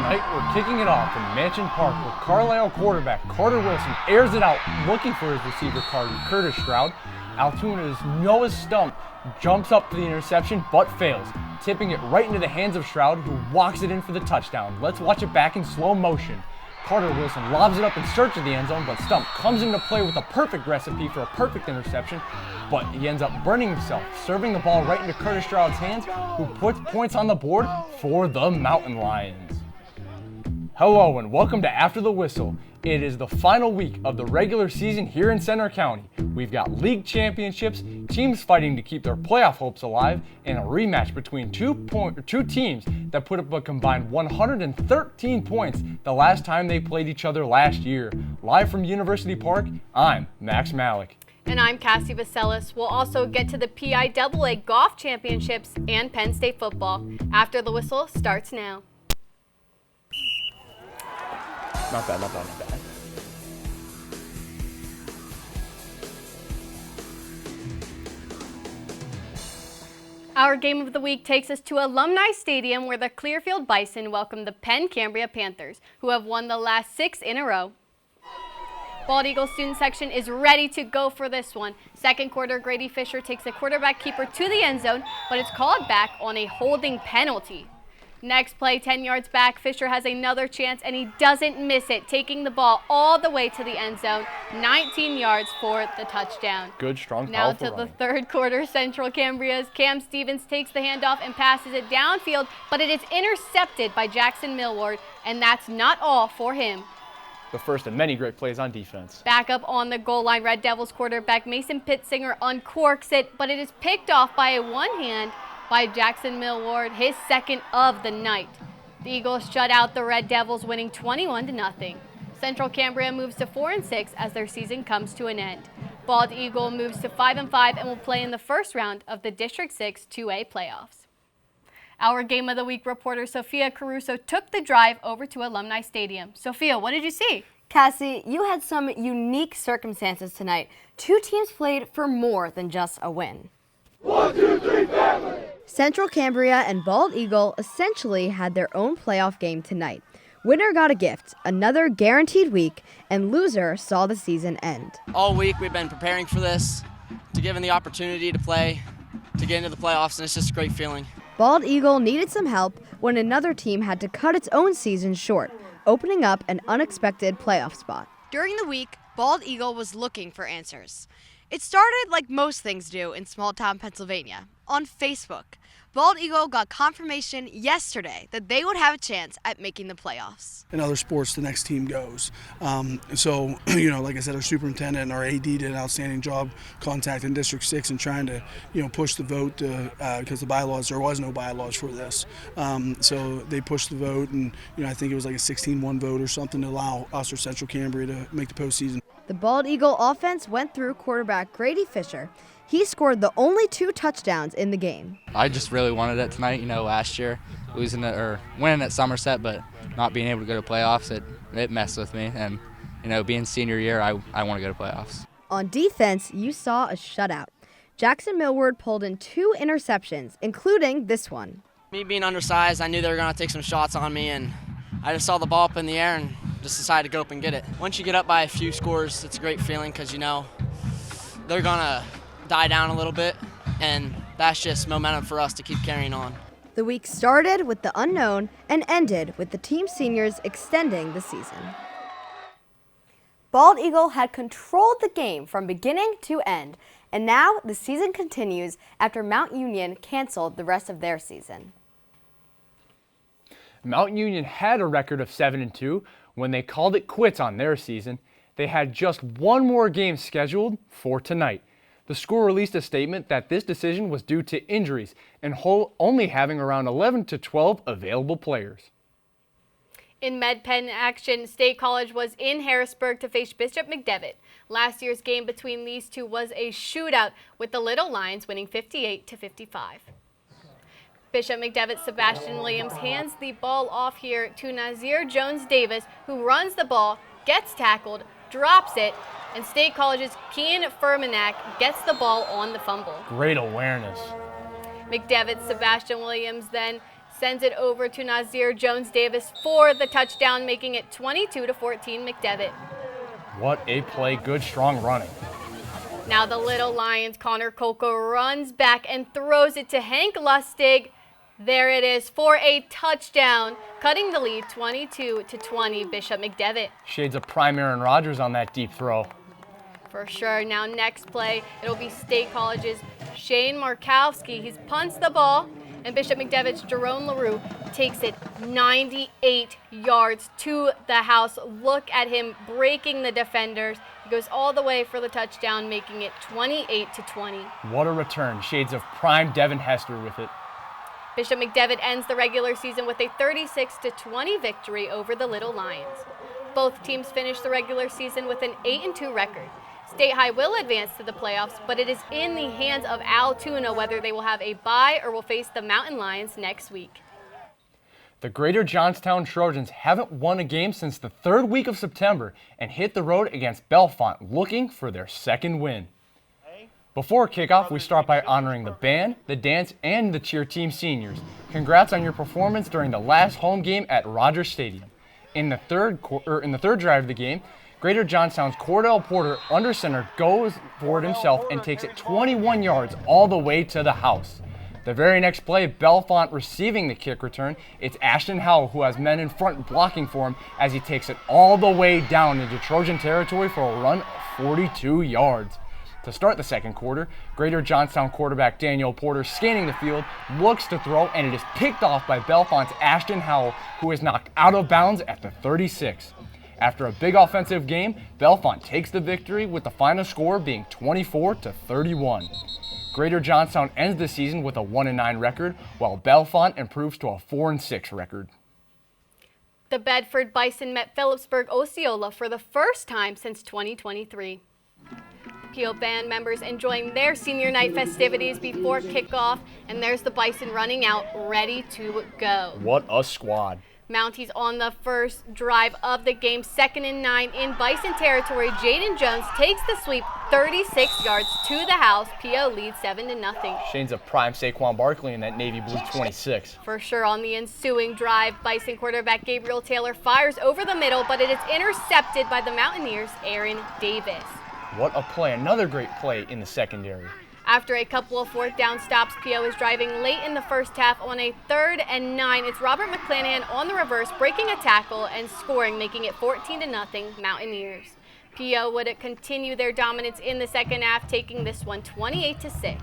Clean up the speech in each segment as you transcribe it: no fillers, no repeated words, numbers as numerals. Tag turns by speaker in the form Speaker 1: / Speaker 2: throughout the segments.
Speaker 1: Tonight, we're kicking it off in Mansion Park with Carlisle quarterback Carter Wilson airs it out looking for his receiver Curtis Stroud. Altoona's Noah Stump jumps up for the interception but fails, tipping it right into the hands of Stroud, who walks it in for the touchdown. Let's watch it back in slow motion. Carter Wilson lobs it up in search of the end zone, but Stump comes into play with a perfect recipe for a perfect interception, but he ends up burning himself, serving the ball right into Curtis Stroud's hands, who puts points on the board for the Mountain Lions. Hello and welcome to After the Whistle. It is the final week of the regular season here in Central County. We've got league championships, teams fighting to keep their playoff hopes alive, and a rematch between two teams that put up a combined 113 points the last time they played each other last year. Live from University Park, I'm Max Malik.
Speaker 2: And I'm Cassie Vaselis. We'll also get to the PIAA Golf Championships and Penn State football. After the Whistle starts now.
Speaker 1: Not bad.
Speaker 2: Our game of the week takes us to Alumni Stadium, where the Clearfield Bison welcome the Penn Cambria Panthers, who have won the last 6 in a row. Bald Eagle student section is ready to go for this one. Second quarter, Grady Fisher takes the quarterback keeper to the end zone, but it's called back on a holding penalty. Next play, 10 yards back, Fisher has another chance, and he doesn't miss it, taking the ball all the way to the end zone, 19 yards for the touchdown.
Speaker 1: Good, strong,
Speaker 2: now
Speaker 1: powerful
Speaker 2: to
Speaker 1: running.
Speaker 2: the third quarter, Central Cambria's Cam Stevens takes the handoff and passes it downfield, but it is intercepted by Jackson Millward, and that's not all for him.
Speaker 1: The first of many great plays on defense.
Speaker 2: Back up on the goal line, Red Devils quarterback Mason Pittsinger uncorks it, but it is picked off by a one-hand by Jackson Millward, his second of the night. The Eagles shut out the Red Devils, winning 21-0. Central Cambria moves to 4-6 as their season comes to an end. Bald Eagle moves to 5-5 and will play in the first round of the District 6 2A playoffs. Our Game of the Week reporter Sophia Caruso took the drive over to Alumni Stadium. Sophia, what did you see?
Speaker 3: Cassie, you had some unique circumstances tonight. 2 teams played for more than just a win.
Speaker 4: 1, 2, 3, family!
Speaker 3: Central Cambria and Bald Eagle essentially had their own playoff game tonight. Winner got a gift, another guaranteed week, and loser saw the season end.
Speaker 5: All week we've been preparing for this, to given the opportunity to play, to get into the playoffs, and it's just a great feeling.
Speaker 3: Bald Eagle needed some help when another team had to cut its own season short, opening up an unexpected playoff spot.
Speaker 6: During the week, Bald Eagle was looking for answers. It started like most things do in small-town Pennsylvania, on Facebook. Bald Eagle got confirmation yesterday that they would have a chance at making the playoffs.
Speaker 7: In other sports, the next team goes. So, like I said, our superintendent and our AD did an outstanding job contacting District 6 and trying to, push the vote because there was no bylaws for this. So they pushed the vote, and, I think it was like a 16-1 vote or something to allow us or Central Cambria to make the postseason.
Speaker 3: The Bald Eagle offense went through quarterback Grady Fisher. He scored the only 2 touchdowns in the game.
Speaker 8: I just really wanted it tonight. Last year winning at Somerset, but not being able to go to playoffs, it messed with me. And being senior year, I want to go to playoffs.
Speaker 3: On defense, you saw a shutout. Jackson Millward pulled in 2 interceptions, including this one.
Speaker 5: Me being undersized, I knew they were going to take some shots on me, and I just saw the ball up in the air and just decided to go up and get it. Once you get up by a few scores, it's a great feeling because they're going to die down a little bit, and that's just momentum for us to keep carrying on.
Speaker 3: The week started with the unknown and ended with the team seniors extending the season. Bald Eagle had controlled the game from beginning to end, and now the season continues after Mount Union canceled the rest of their season.
Speaker 1: Mount Union had a record of 7-2 when they called it quits on their season. They had just one more game scheduled for tonight. The school released a statement that this decision was due to injuries and only having around 11 to 12 available players.
Speaker 2: In MedPen action, State College was in Harrisburg to face Bishop McDevitt. Last year's game between these two was a shootout, with the Little Lions winning 58-55. Bishop McDevitt Sebastian Williams hands the ball off here to Nazir Jones-Davis, who runs the ball, gets tackled, drops it, and State College's Kean Furmanak gets the ball on the fumble.
Speaker 1: Great awareness.
Speaker 2: McDevitt Sebastian Williams then sends it over to Nazir Jones-Davis for the touchdown, making it 22-14 McDevitt.
Speaker 1: What a play, good strong running.
Speaker 2: Now the Little Lions, Connor Coco runs back and throws it to Hank Lustig. There it is for a touchdown, cutting the lead 22-20 Bishop McDevitt.
Speaker 1: Shades of prime Aaron Rodgers on that deep throw.
Speaker 2: For sure. Now next play, it'll be State College's Shane Markowski. He punts the ball, and Bishop McDevitt's Jerome LaRue takes it 98 yards to the house. Look at him breaking the defenders. He goes all the way for the touchdown, making it 28-20.
Speaker 1: What a return. Shades of prime Devin Hester with it.
Speaker 2: Bishop McDevitt ends the regular season with a 36-20 victory over the Little Lions. Both teams finished the regular season with an 8-2 record. State High will advance to the playoffs, but it is in the hands of Altoona whether they will have a bye or will face the Mountain Lions next week.
Speaker 1: The Greater Johnstown Trojans haven't won a game since the third week of September and hit the road against Bellefonte looking for their second win. Before kickoff, we start by honoring the band, the dance, and the cheer team seniors. Congrats on your performance during the last home game at Rogers Stadium. In the third drive of the game, Greater Johnstown's Cordell Porter under center goes for it himself and takes it 21 yards all the way to the house. The very next play, Bellefonte receiving the kick return, it's Ashton Howell who has men in front blocking for him as he takes it all the way down into Trojan territory for a run of 42 yards. To start the second quarter, Greater Johnstown quarterback Daniel Porter, scanning the field, looks to throw, and it is picked off by Bellefonte's Ashton Howell, who is knocked out of bounds at the 36. After a big offensive game, Bellefonte takes the victory with the final score being 24-31. Greater Johnstown ends the season with a 1-9 record, while Bellefonte improves to a 4-6 record.
Speaker 2: The Bedford Bison met Phillipsburg Osceola for the first time since 2023. PO band members enjoying their senior night festivities before kickoff, and there's the Bison running out, ready to go.
Speaker 1: What a squad.
Speaker 2: Mounties on the first drive of the game, 2nd and 9 in Bison territory. Jaden Jones takes the sweep 36 yards to the house. PO leads 7-0.
Speaker 1: Shades of prime Saquon Barkley in that navy blue 26.
Speaker 2: For sure. On the ensuing drive, Bison quarterback Gabriel Taylor fires over the middle, but it is intercepted by the Mountaineers' Aaron Davis.
Speaker 1: What a play, another great play in the secondary.
Speaker 2: After a couple of fourth down stops, PO is driving late in the first half on a 3rd and 9. It's Robert McClanahan on the reverse, breaking a tackle and scoring, making it 14-0 Mountaineers. PO would continue their dominance in the second half, taking this one 28-6.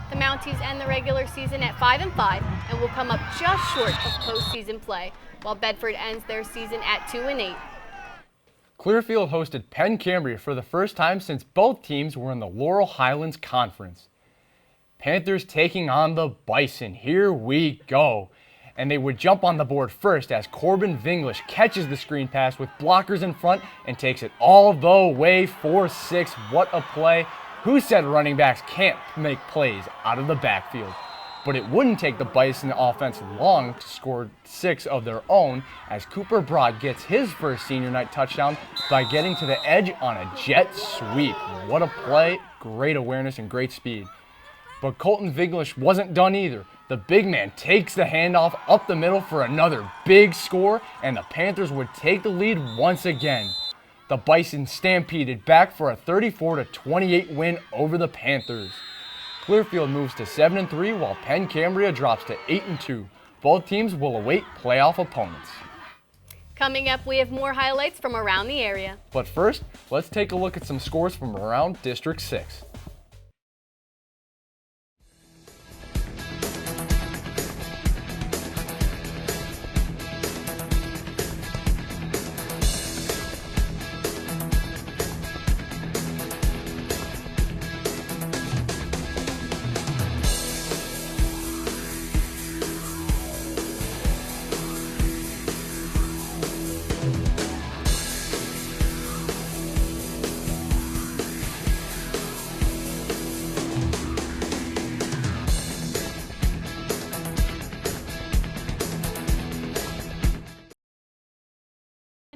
Speaker 2: The Mounties end the regular season at 5-5 and will come up just short of postseason play, while Bedford ends their season at 2-8.
Speaker 1: Clearfield hosted Penn Cambria for the first time since both teams were in the Laurel Highlands Conference. Panthers taking on the Bison. Here we go. And they would jump on the board first as Corbin Vinglish catches the screen pass with blockers in front and takes it all the way for 6. What a play. Who said running backs can't make plays out of the backfield? But it wouldn't take the Bison offense long to score 6 of their own as Cooper Broad gets his first senior night touchdown by getting to the edge on a jet sweep. What a play, great awareness and great speed. But Colton Vinglish wasn't done either. The big man takes the handoff up the middle for another big score, and the Panthers would take the lead once again. The Bison stampeded back for a 34-28 win over the Panthers. Clearfield moves to 7-3 while Penn Cambria drops to 8-2. Both teams will await playoff opponents.
Speaker 2: Coming up, we have more highlights from around the area.
Speaker 1: But first, let's take a look at some scores from around District 6.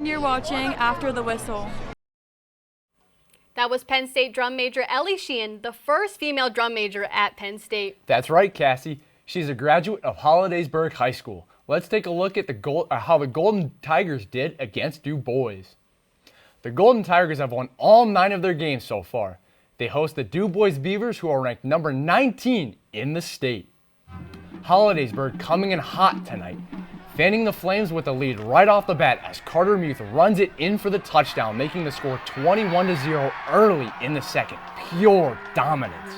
Speaker 9: You're watching After the Whistle.
Speaker 2: That was Penn State drum major Ellie Sheehan, the first female drum major at Penn State.
Speaker 1: That's right, Cassie. She's a graduate of Hollidaysburg High School. Let's take a look at how the Golden Tigers did against Du Bois. The Golden Tigers have won all 9 of their games so far. They host the Du Bois Beavers, who are ranked number 19 in the state. Hollidaysburg coming in hot tonight, fanning the Flames with a lead right off the bat as Carter Muth runs it in for the touchdown, making the score 21-0 early in the second. Pure dominance.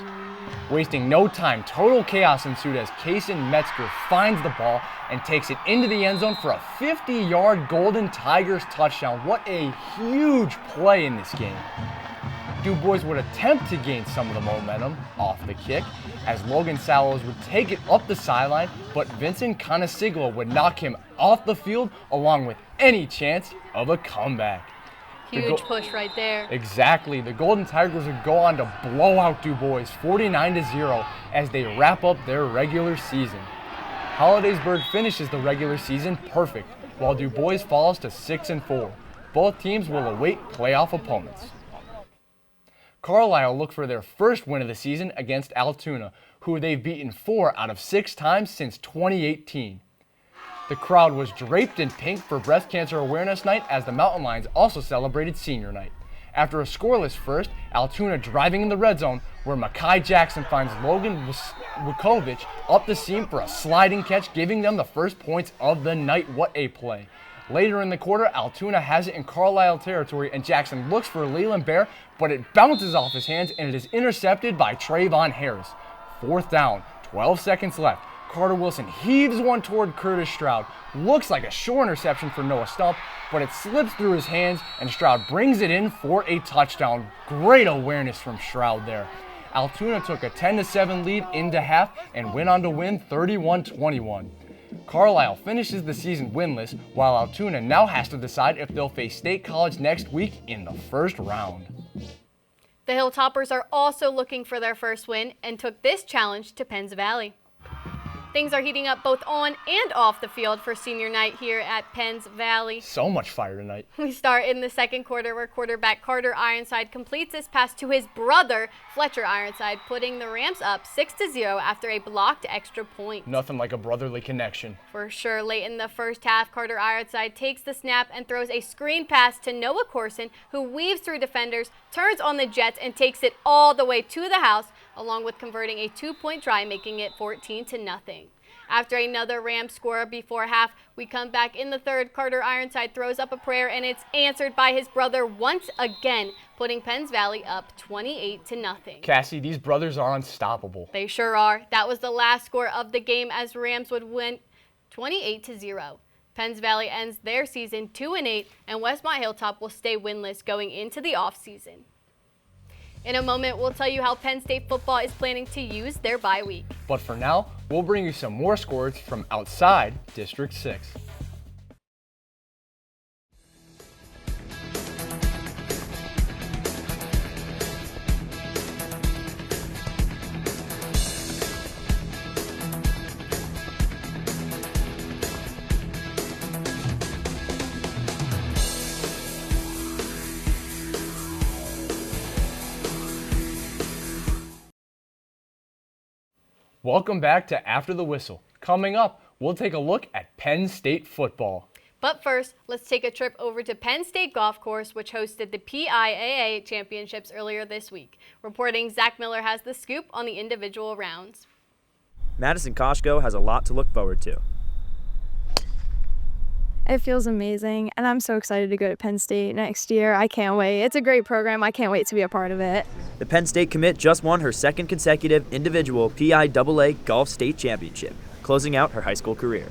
Speaker 1: Wasting no time, total chaos ensued as Kaysen Metzger finds the ball and takes it into the end zone for a 50-yard Golden Tigers touchdown. What a huge play in this game. Du Bois would attempt to gain some of the momentum off the kick as Logan Sallows would take it up the sideline, but Vincent Conesiglo would knock him off the field along with any chance of a comeback.
Speaker 2: Huge push right there.
Speaker 1: Exactly. The Golden Tigers would go on to blow out Du Bois 49-0 as they wrap up their regular season. Hollidaysburg finishes the regular season perfect, while Du Bois falls to 6-4. Both teams will await playoff opponents. Carlisle look for their first win of the season against Altoona, who they've beaten 4 out of 6 times since 2018. The crowd was draped in pink for Breast Cancer Awareness Night as the Mountain Lions also celebrated Senior Night. After a scoreless first, Altoona driving in the red zone, where Makai Jackson finds Logan Wukovic up the seam for a sliding catch, giving them the first points of the night. What a play. Later in the quarter, Altoona has it in Carlisle territory, and Jackson looks for Leland Bear, but it bounces off his hands and it is intercepted by Trayvon Harris. 4th down, 12 seconds left. Carter Wilson heaves one toward Curtis Stroud. Looks like a short interception for Noah Stump, but it slips through his hands and Stroud brings it in for a touchdown. Great awareness from Stroud there. Altoona took a 10-7 lead into half and went on to win 31-21. Carlisle finishes the season winless, while Altoona now has to decide if they'll face State College next week in the first round.
Speaker 2: The Hilltoppers are also looking for their first win and took this challenge to Penns Valley. Things are heating up both on and off the field for senior night here at Penns Valley.
Speaker 1: So much fire tonight.
Speaker 2: We start in the second quarter where quarterback Carter Ironside completes his pass to his brother, Fletcher Ironside, putting the Rams up 6-0 after a blocked extra point.
Speaker 1: Nothing like a brotherly connection.
Speaker 2: For sure. Late in the first half, Carter Ironside takes the snap and throws a screen pass to Noah Corson, who weaves through defenders, turns on the Jets, and takes it all the way to the house, along with converting a 2-point try, making it 14-0. After another Rams score before half, we come back in the third. Carter Ironside throws up a prayer, and it's answered by his brother once again, putting Penns Valley up 28-0.
Speaker 1: Cassie, these brothers are unstoppable.
Speaker 2: They sure are. That was the last score of the game as Rams would win 28-0. Penns Valley ends their season 2-8, and Westmont Hilltop will stay winless going into the offseason. In a moment, we'll tell you how Penn State football is planning to use their bye week.
Speaker 1: But for now, we'll bring you some more scores from outside District 6. Welcome back to After the Whistle. Coming up, we'll take a look at Penn State football.
Speaker 2: But first, let's take a trip over to Penn State Golf Course, which hosted the PIAA Championships earlier this week. Reporting Zach Miller has the scoop on the individual rounds.
Speaker 10: Madison Koshko has a lot to look forward to.
Speaker 9: It feels amazing, and I'm so excited to go to Penn State next year. I can't wait. It's a great program. I can't wait to be a part of it.
Speaker 10: The Penn State commit just won her second consecutive individual PIAA Golf State Championship, closing out her high school career.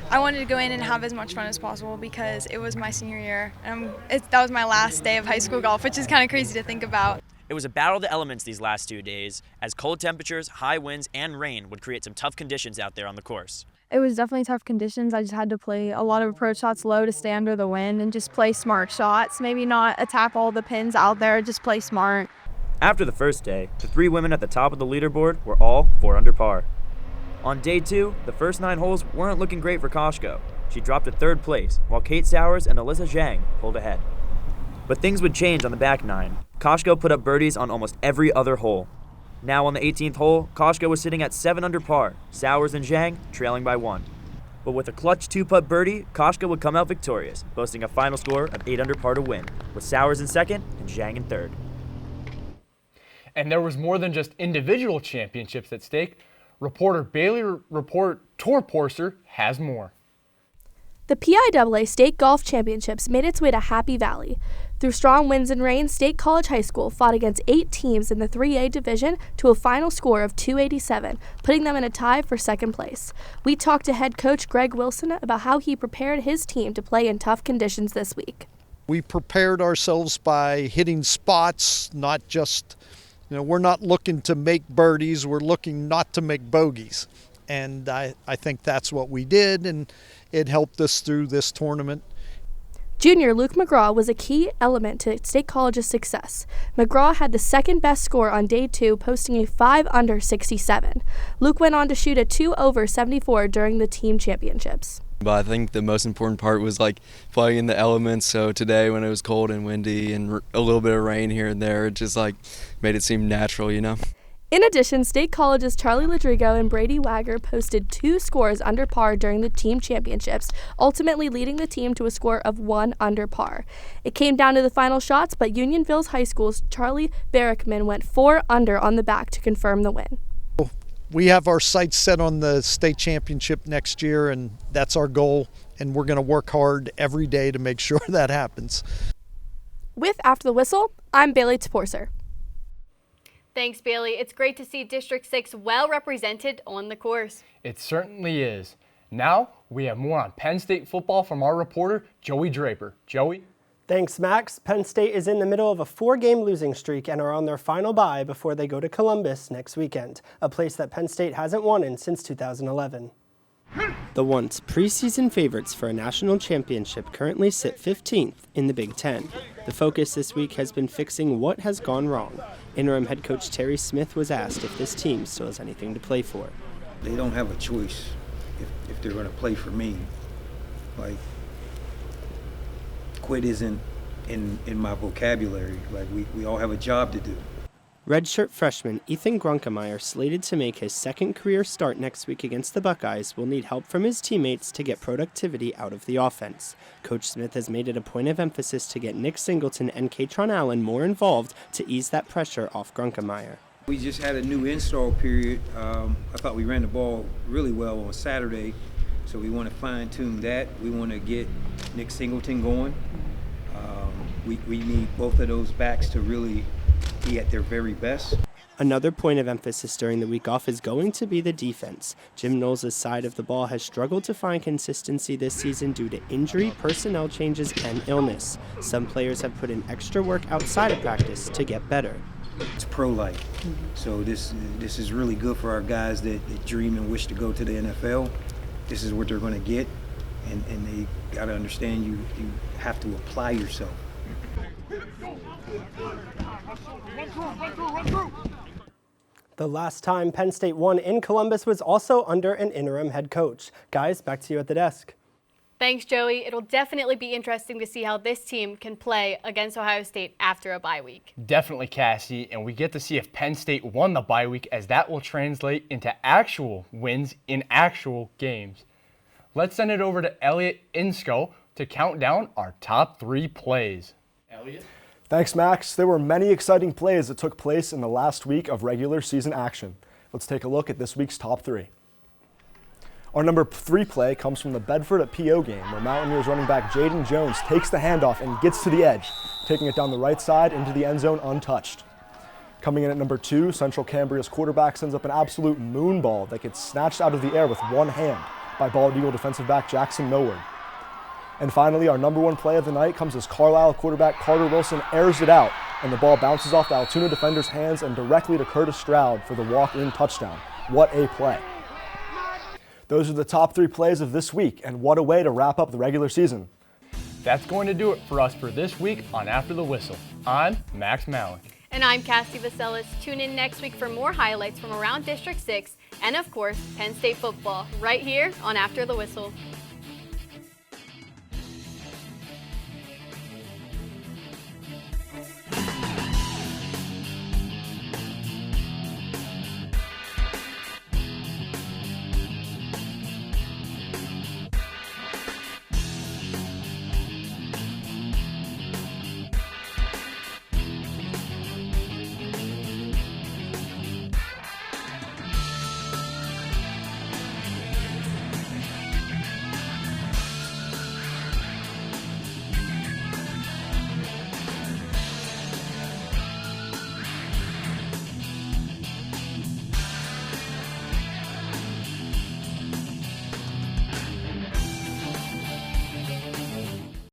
Speaker 11: I wanted to go in and have as much fun as possible because it was my senior year. That was my last day of high school golf, which is kind of crazy to think about.
Speaker 10: It was a battle of the elements these last 2 days, as cold temperatures, high winds, and rain would create some tough conditions out there on the course.
Speaker 9: It was definitely tough conditions. I just had to play a lot of approach shots low to stay under the wind and just play smart shots. Maybe not attack all the pins out there, just play smart.
Speaker 10: After the first day, the 3 women at the top of the leaderboard were all 4 under par. On day 2, the first 9 holes weren't looking great for Koshko. She dropped to 3rd place, while Kate Sowers and Alyssa Zhang pulled ahead. But things would change on the back 9. Koshko put up birdies on almost every other hole. Now on the 18th hole, Koshko was sitting at 7 under par, Sowers and Zhang trailing by 1. But with a clutch 2-putt birdie, Koshko would come out victorious, boasting a final score of 8 under par to win, with Sowers in second and Zhang in third.
Speaker 1: And there was more than just individual championships at stake. Reporter Bailey Torporser has more.
Speaker 12: The PIAA State Golf Championships made its way to Happy Valley. Through strong winds and rain, State College High School fought against 8 teams in the 3A division to a final score of 287, putting them in a tie for second place. We talked to head coach Greg Wilson about how he prepared his team to play in tough conditions this week.
Speaker 13: We prepared ourselves by hitting spots, not just, we're not looking to make birdies, we're looking not to make bogeys. And I think that's what we did, and it helped us through this tournament.
Speaker 12: Junior Luke McGraw was a key element to State College's success. McGraw had the second best score on day 2, posting a 5 under 67. Luke went on to shoot a 2 over 74 during the team championships.
Speaker 14: But I think the most important part was playing in the elements. So today when it was cold and windy and a little bit of rain here and there, it just made it seem natural,
Speaker 12: In addition, State College's Charlie Ladrigo and Brady Wagger posted 2 scores under par during the team championships, ultimately leading the team to a score of 1 under par. It came down to the final shots, but Unionville's High School's Charlie Barrickman went 4 under on the back to confirm the win.
Speaker 13: We have our sights set on the state championship next year, and that's our goal, and we're going to work hard every day to make sure that happens.
Speaker 12: With After the Whistle, I'm Bailey Toporser.
Speaker 2: Thanks, Bailey. It's great to see District 6 well represented on the course.
Speaker 1: It certainly is. Now we have more on Penn State football from our reporter, Joey Draper. Joey?
Speaker 15: Thanks, Max. Penn State is in the middle of a 4-game losing streak and are on their final bye before they go to Columbus next weekend, a place that Penn State hasn't won in since 2011. The once preseason favorites for a national championship currently sit 15th in the Big Ten. The focus this week has been fixing what has gone wrong. Interim head coach Terry Smith was asked if this team still has anything to play for.
Speaker 16: They don't have a choice if they're going to play for me. Quit isn't in my vocabulary. We all have a job to do.
Speaker 15: Redshirt freshman Ethan Grunkemeyer, slated to make his second career start next week against the Buckeyes, will need help from his teammates to get productivity out of the offense. Coach Smith has made it a point of emphasis to get Nick Singleton and Katron Allen more involved to ease that pressure off Grunkemeyer.
Speaker 16: We just had a new install period. I thought we ran the ball really well on Saturday, so we want to fine-tune that. We want to get Nick Singleton going. We need both of those backs to really be at their very best.
Speaker 15: Another point of emphasis during the week off is going to be the defense. Jim Knowles' side of the ball has struggled to find consistency this season due to injury, personnel changes, and illness. Some players have put in extra work outside of practice to get better.
Speaker 16: It's pro-like, so this is really good for our guys that dream and wish to go to the NFL. This is what they're going to get, and they got to understand you have to apply yourself.
Speaker 15: The last time Penn State won in Columbus was also under an interim head coach. Guys, back to you at the desk.
Speaker 2: Thanks, Joey. It'll definitely be interesting to see how this team can play against Ohio State after a bye week.
Speaker 1: Definitely, Cassie, and we get to see if Penn State won the bye week, as that will translate into actual wins in actual games. Let's send it over to Elliot Insco to count down our top 3 plays. Elliot?
Speaker 17: Thanks, Max. There were many exciting plays that took place in the last week of regular season action. Let's take a look at this week's top 3. Our number 3 play comes from the Bedford at PO game, where Mountaineers running back Jaden Jones takes the handoff and gets to the edge, taking it down the right side into the end zone untouched. Coming in at number 2, Central Cambria's quarterback sends up an absolute moon ball that gets snatched out of the air with one hand by Bald Eagle defensive back Jackson Millward. And finally, our number 1 play of the night comes as Carlisle quarterback Carter Wilson airs it out, and the ball bounces off the Altoona defender's hands and directly to Curtis Stroud for the walk-in touchdown. What a play. Those are the top 3 plays of this week, and what a way to wrap up the regular season.
Speaker 1: That's going to do it for us for this week on After the Whistle. I'm Max Mallon.
Speaker 2: And I'm Cassie Vaselis. Tune in next week for more highlights from around District 6 and, of course, Penn State football right here on After the Whistle.